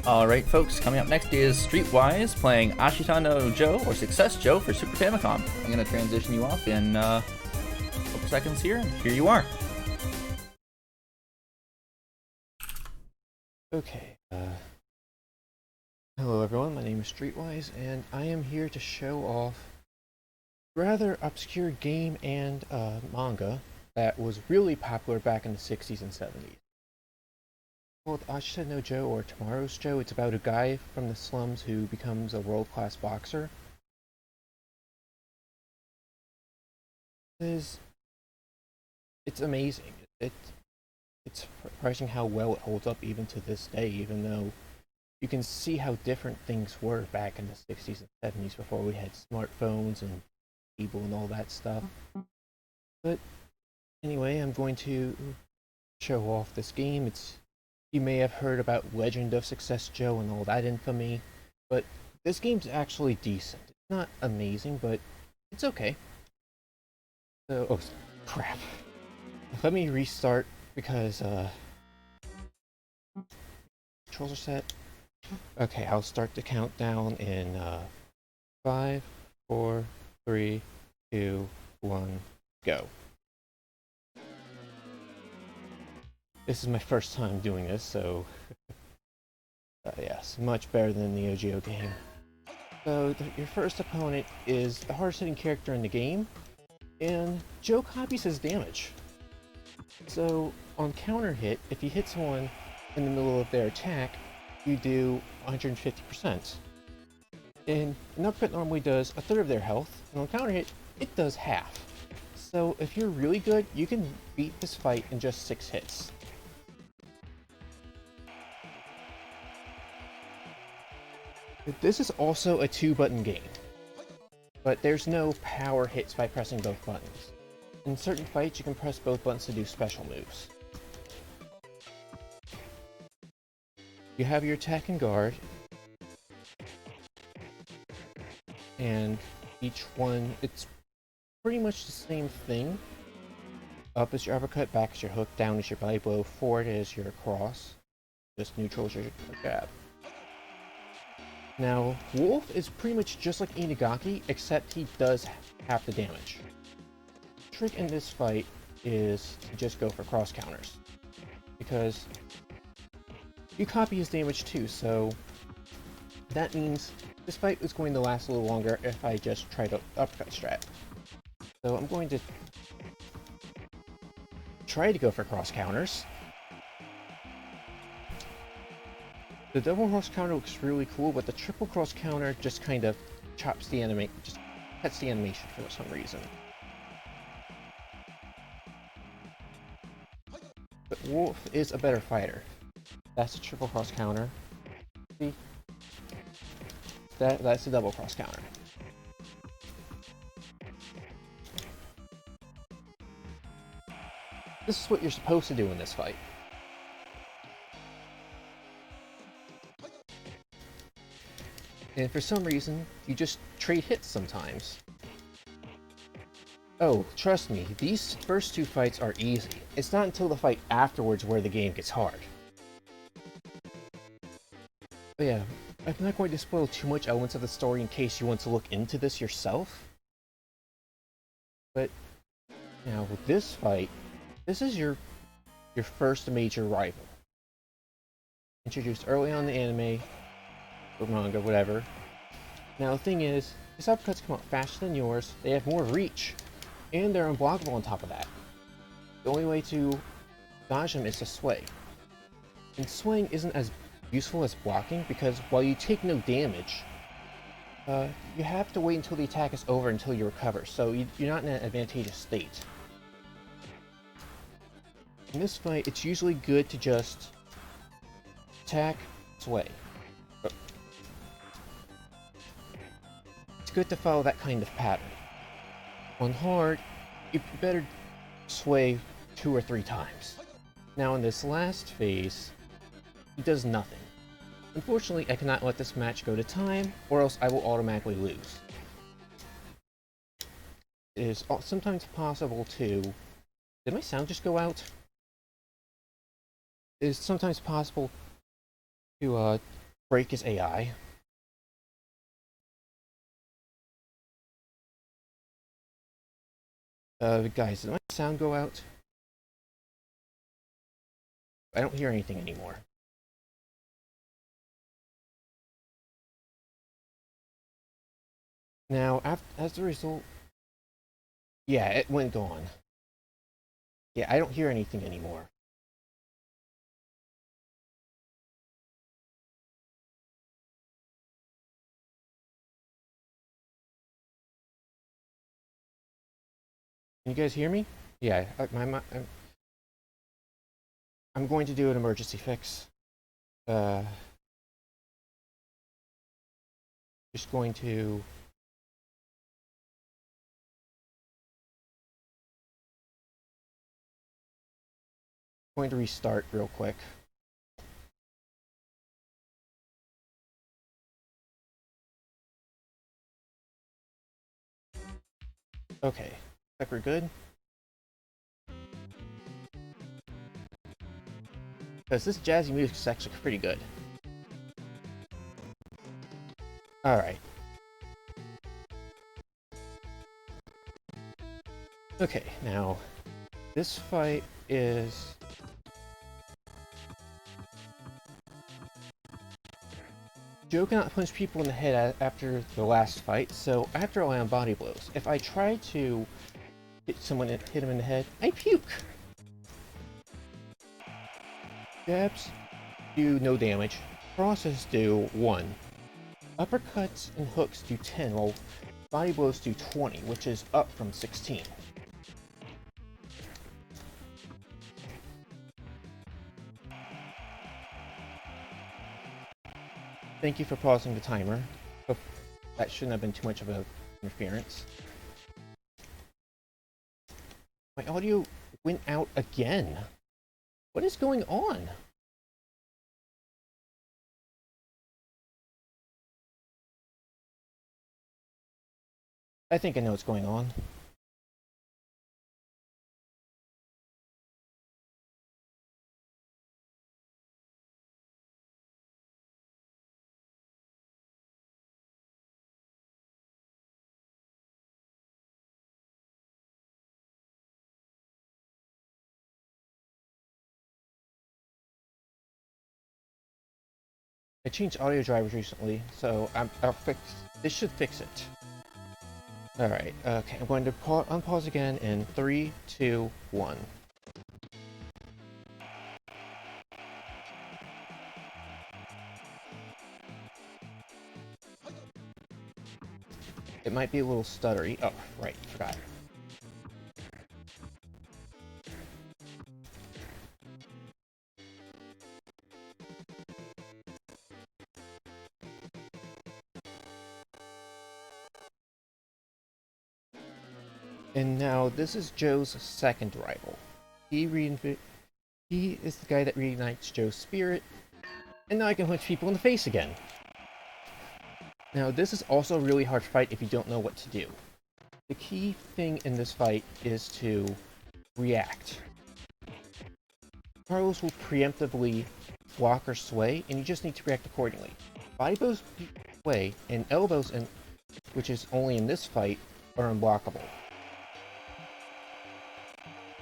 Alright folks, coming up next is Streetwize playing Ashita no Joe, or Success Joe for Super Famicom. I'm going to transition you off in a couple seconds here, and here you are. Okay, hello everyone, my name is Streetwize, and I am here to show off a rather obscure game and manga that was really popular back in the 60s and 70s. Called Ashita no Joe, or Tomorrow's Joe. It's about a guy from the slums who becomes a world-class boxer. It's amazing. It's surprising how well it holds up even to this day, even though you can see how different things were back in the 60s and 70s before we had smartphones and cable and all that stuff. But anyway, I'm going to show off this game. You may have heard about Legend of Success Joe and all that infamy, but this game's actually decent. It's not amazing, but it's okay. So, oh crap. Let me restart because controls are set. Okay, I'll start the countdown in 5, 4, 3, 2, 1, go. This is my first time doing this, so yes, much better than the OGO game. So your first opponent is the hardest hitting character in the game, and Joe copies his damage. So on counter hit, if you hit someone in the middle of their attack, you do 150%. And an uppercut normally does a third of their health, and on counter hit, it does half. So if you're really good, you can beat this fight in just 6 hits. This is also a 2-button game, but there's no power hits by pressing both buttons. In certain fights, you can press both buttons to do special moves. You have your attack and guard, and each one, it's pretty much the same thing. Up is your uppercut, back is your hook, down is your belly blow, forward is your cross, just neutral is your jab. Now, Wolf is pretty much just like Inagaki, except he does half the damage. The trick in this fight is to just go for cross counters, because you copy his damage too, so that means this fight is going to last a little longer if I just try to uppercut strat. So I'm going to try to go for cross counters. The double cross counter looks really cool, but the triple cross counter just kind of cuts the animation for some reason. But Wolf is a better fighter. That's a triple cross counter. See? That's a double cross counter. This is what you're supposed to do in this fight. And for some reason, you just trade hits sometimes. Oh, trust me, these first 2 fights are easy. It's not until the fight afterwards where the game gets hard. But yeah, I'm not going to spoil too much elements of the story in case you want to look into this yourself. But now with this fight, this is your first major rival. Introduced early on in the anime, or manga, whatever. Now the thing is, his uppercuts come out faster than yours, they have more reach, and they're unblockable on top of that. The only way to dodge them is to sway. And swaying isn't as useful as blocking, because while you take no damage, you have to wait until the attack is over until you recover, so you're not in an advantageous state. In this fight, it's usually good to just attack, sway. It's good to follow that kind of pattern. On hard, you better sway 2 or 3 times. Now in this last phase, he does nothing. Unfortunately, I cannot let this match go to time, or else I will automatically lose. It is sometimes possible to... Did my sound just go out? It is sometimes possible to break his AI. Guys, did my sound go out? I don't hear anything anymore. Now, as a result, yeah, it went gone. Yeah, I don't hear anything anymore. Can you guys hear me? Yeah, I'm going to do an emergency fix. Just going to restart real quick. Okay, like we're good. Because this jazzy music is actually pretty good. Alright. Okay, now, this fight is... Joe cannot punch people in the head after the last fight, so I have to rely on body blows. If I try to hit someone and hit him in the head, I puke! Jabs do no damage. Crosses do 1. Uppercuts and hooks do 10, while body blows do 20, which is up from 16. Thank you for pausing the timer. Oh, that shouldn't have been too much of an interference. My audio went out again. What is going on? I think I know what's going on. I changed audio drivers recently, so I'll fix. This should fix it. All right. Okay. I'm going to unpause again in 3, 2, 1. It might be a little stuttery. Oh, right. Forgot. And now this is Joe's second rival. He is the guy that reunites Joe's spirit, and now I can punch people in the face again. Now this is also a really hard fight if you don't know what to do. The key thing in this fight is to react. Carlos will preemptively block or sway, and you just need to react accordingly. Body blows sway, and elbows, which is only in this fight, are unblockable.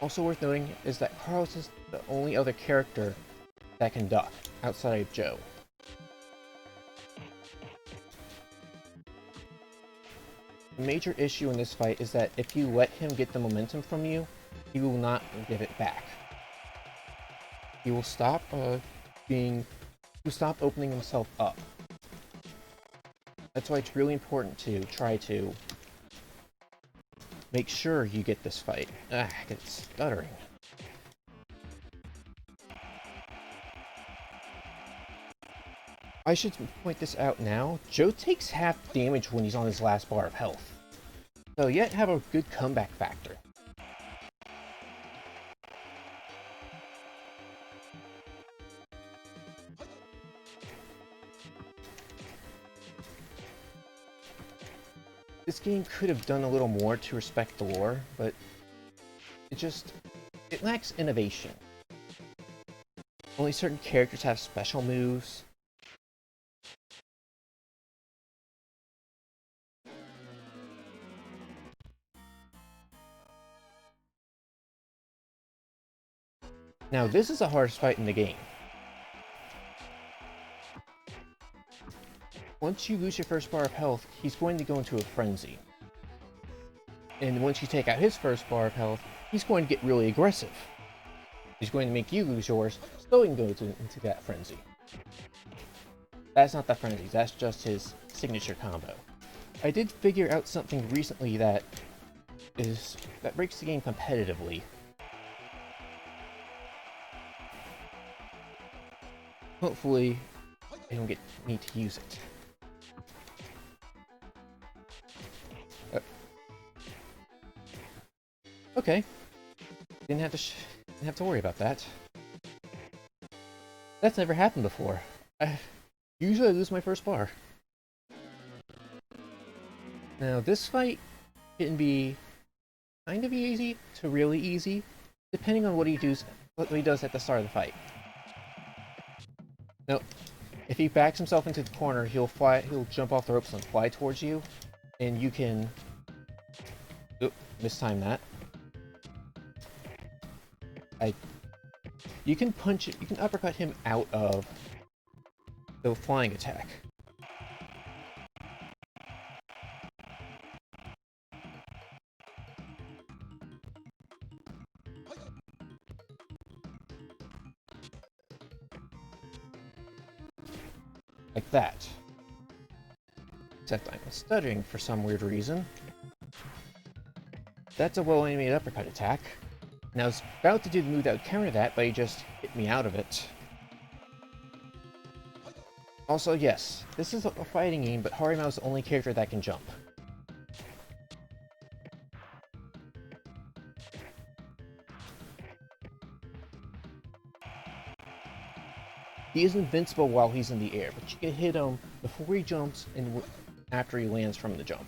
Also worth noting is that Carlos is the only other character that can duck, outside of Joe. The major issue in this fight is that if you let him get the momentum from you, he will not give it back. He will stop opening himself up. That's why it's really important to try to make sure you get this fight. It's stuttering. I should point this out now. Joe takes half damage when he's on his last bar of health, so yet have a good comeback factor. This game could have done a little more to respect the lore, but it lacks innovation. Only certain characters have special moves. Now, this is the hardest fight in the game. Once you lose your first bar of health, he's going to go into a frenzy. And once you take out his first bar of health, he's going to get really aggressive. He's going to make you lose yours, so he can go into that frenzy. That's not the frenzy, that's just his signature combo. I did figure out something recently that breaks the game competitively. Hopefully, I don't need to use it. Okay, didn't have to worry about that. That's never happened before. Usually I lose my first bar. Now this fight can be kind of easy to really easy, depending on what he does at the start of the fight. Now, if he backs himself into the corner, he'll jump off the ropes and fly towards you, and you can mistime that. You can uppercut him out of the flying attack. Like that. Except I'm stuttering for some weird reason. That's a well-animated uppercut attack. And I was about to do the move that would counter that, but he just hit me out of it. Also, yes, this is a fighting game, but Harimau is the only character that can jump. He is invincible while he's in the air, but you can hit him before he jumps and after he lands from the jump.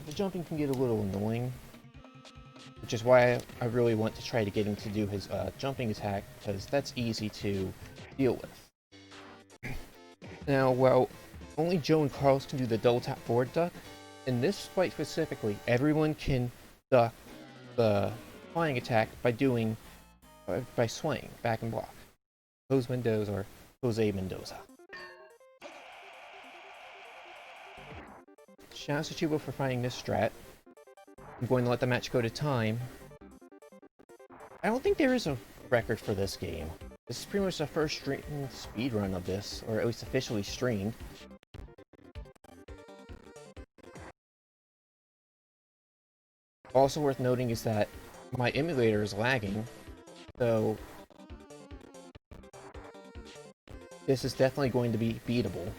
The jumping can get a little annoying, which is why I really want to try to get him to do his jumping attack, because that's easy to deal with. Now, while only Joe and Carlos can do the double tap forward duck, in this fight specifically, everyone can duck the flying attack by swaying back and block. Jose Mendoza or Jose Mendoza. Shout out to Chubo for finding this strat. I'm going to let the match go to time. I don't think there is a record for this game. This is pretty much the first streamed speedrun of this, or at least officially streamed. Also worth noting is that my emulator is lagging, so this is definitely going to be beatable.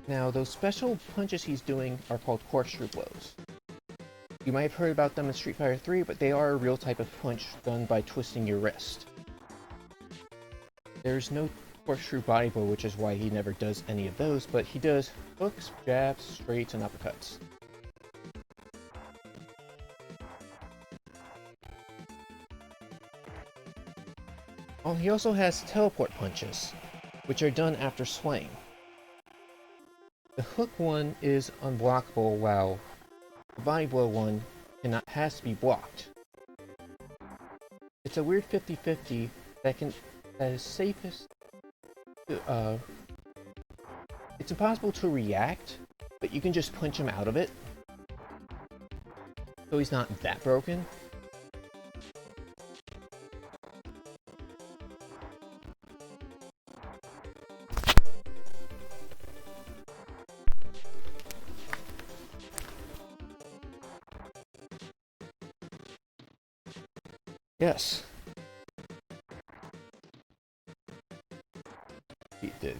Now, those special punches he's doing are called corkscrew blows. You might have heard about them in Street Fighter 3, but they are a real type of punch done by twisting your wrist. There's no corkscrew body blow, which is why he never does any of those, but he does hooks, jabs, straights, and uppercuts. Oh, he also has teleport punches, which are done after swaying. The hook one is unblockable, while the body blow one has to be blocked. It's a weird 50-50 that is safest. It's impossible to react, but you can just punch him out of it, so he's not that broken. Yes.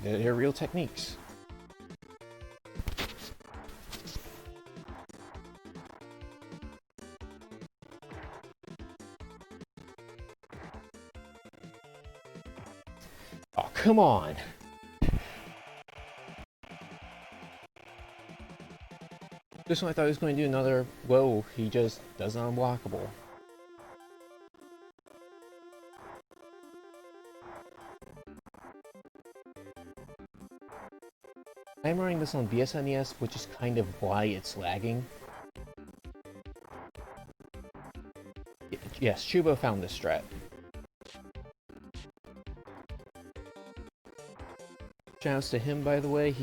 They're real techniques. Oh, come on. This one I thought he was going to do another, whoa, he just does unblockable. I'm running this on BSNES, which is kind of why it's lagging. Yes, Shubo found this strat. Shouts to him, by the way.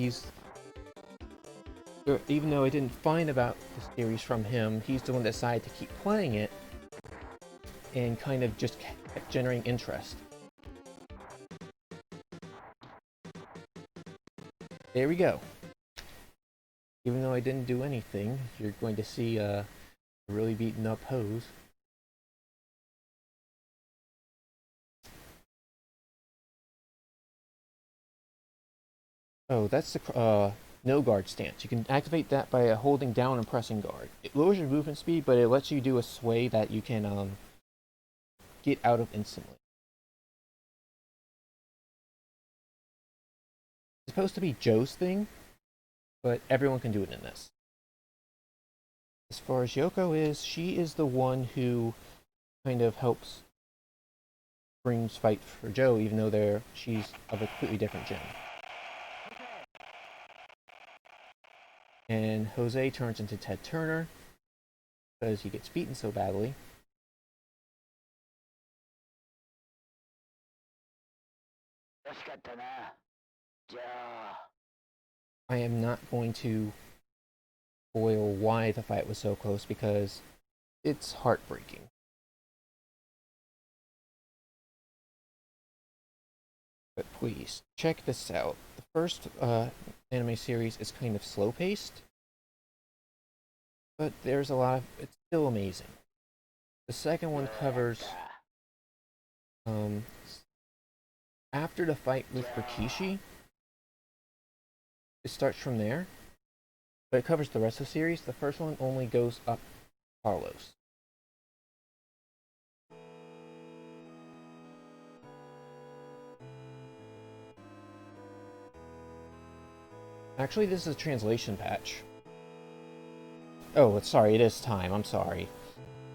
Even though I didn't find about the series from him, he's the one that decided to keep playing it and kind of just kept generating interest. There we go. Even though I didn't do anything, you're going to see a really beaten up hose. Oh, that's the no guard stance. You can activate that by holding down and pressing guard. It lowers your movement speed, but it lets you do a sway that you can get out of instantly. It's supposed to be Joe's thing, but everyone can do it in this. As far as Yoko is, she is the one who kind of helps brings fight for Joe, even though she's of a completely different gen. And Jose turns into Ted Turner because he gets beaten so badly. I am not going to spoil why the fight was so close because it's heartbreaking. But please, check this out. The first anime series is kind of slow-paced, but there's a lot of... it's still amazing. The second one covers... after the fight with Rikishi, it starts from there, but it covers the rest of the series. The first one only goes up Carlos. Actually, this is a translation patch. Oh, sorry, it is time. I'm sorry.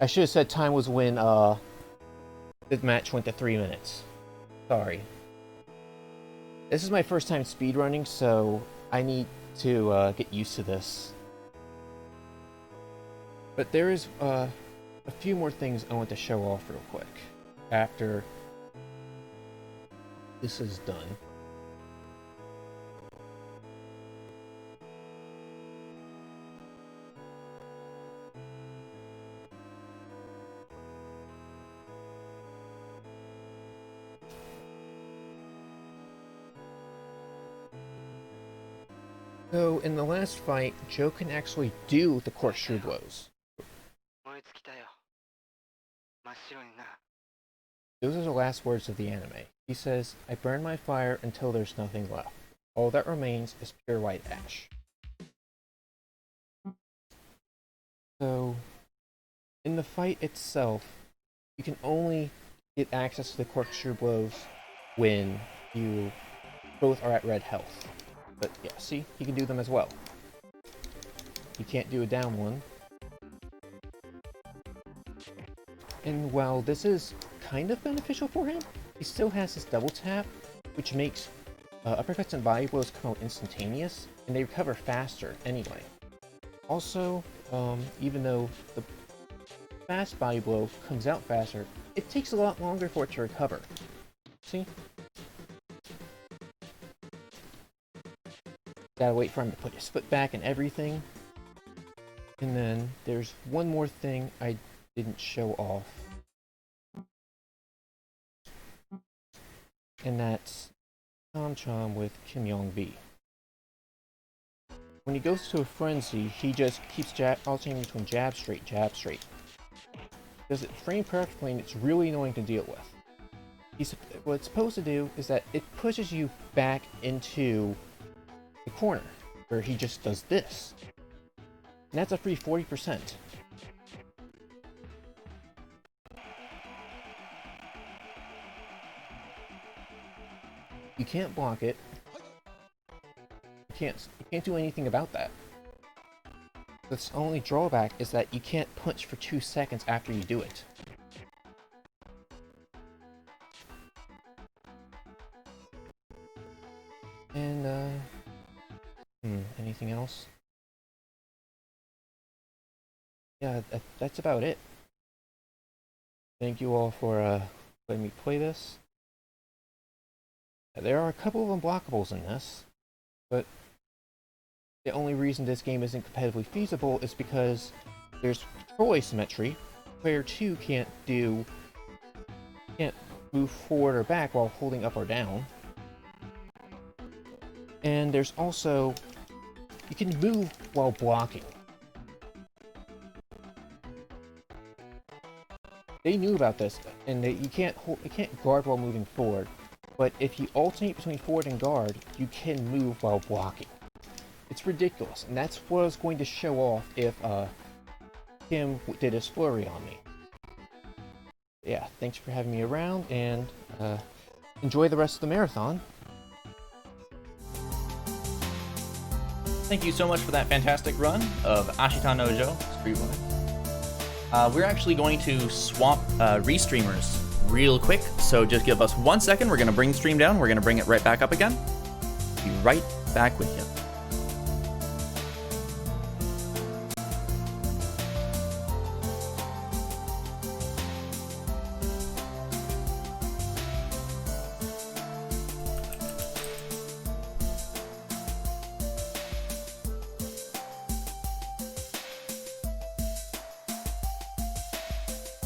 I should have said time was when the match went to 3 minutes. Sorry. This is my first time speedrunning, so I need to get used to this. But there is a few more things I want to show off real quick after this is done. So, in the last fight, Joe can actually do the corkscrew blows. Those are the last words of the anime. He says, "I burn my fire until there's nothing left. All that remains is pure white ash." So, in the fight itself, you can only get access to the corkscrew blows when you both are at red health. But yeah, see, he can do them as well. He can't do a down one. And while this is kind of beneficial for him, he still has his double tap, which makes uppercuts and body blows come out instantaneous, and they recover faster anyway. Also, even though the fast body blow comes out faster, it takes a lot longer for it to recover. See? Gotta wait for him to put his foot back and everything. And then there's one more thing I didn't show off. And that's Chom Chom with Kim Yong-bi. When he goes to a frenzy, he just keeps alternating between jab, straight, jab, straight. Does it frame perfectly, and it's really annoying to deal with. What it's supposed to do is that it pushes you back into the corner, where he just does this. And that's a free 40%. You can't block it. You can't do anything about that. Its only drawback is that you can't punch for 2 seconds after you do it. And, anything else? Yeah, that's about it. Thank you all for, letting me play this. There are a couple of unblockables in this, but the only reason this game isn't competitively feasible is because there's control asymmetry. Player 2 can't move forward or back while holding up or down. And there's also, you can move while blocking. They knew about this, and you can't guard while moving forward. But if you alternate between forward and guard, you can move while blocking. It's ridiculous, and that's what I was going to show off if Kim did his flurry on me. Yeah, thanks for having me around, and enjoy the rest of the marathon. Thank you so much for that fantastic run of Ashita no Jo, Streetwize. We're actually going to swap restreamers real quick, so just give us 1 second. We're going to bring the stream down. We're going to bring it right back up again. Be right back with you.